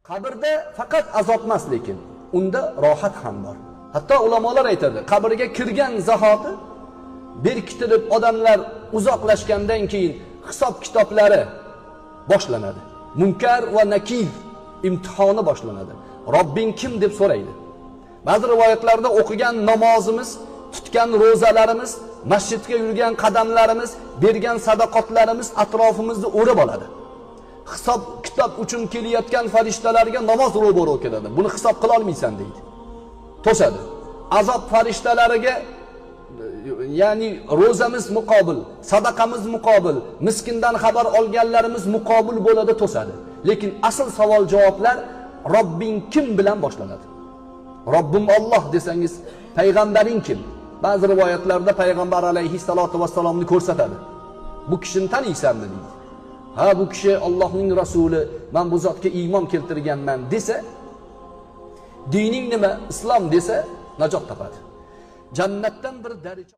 Qabrda faqat azob emas, lekin unda rohat ham bor. Hatto ulamolar aytadi, qabrga kirgan zahoti berkitilib odamlar uzoqlashgandan keyin hisob kitoblari boshlanadi. Munkar va nakir imtihoni boshlanadi. Robbing kim deb so'raydi. Ba'zi rivoyatlarda o'qigan namozimiz, tutgan ro'zalarimiz, masjidga yurgan qadamlarimiz, bergan sadaqotlarimiz atrofimizni o'rab oladi. Hisob kitob uchun kelayotgan farishtalarga namoz ro'baro keladi. Buni hisob qila olmaysan deydi. To'sadi. Azob farishtalariga ya'ni ro'zamiz muqobil, sadaqamiz muqobil, miskindan xabar olganlarimiz muqobil bo'ladi, to'sadi. Lekin asl savol javoblar Robbing kim bilan boshlanadi. Robbim Alloh desangiz, payg'ambaring kim? Ba'zi rivoyatlarda payg'ambar alayhissalatu vassalomni ko'rsatadi. Bu kishini taniysanmi deydi. Ha, bu kishi Allohning rasuli, men bu zotga iymon keltirganman desa, dining nima? Islom desa, najot topadi. Jannatdan bir daraja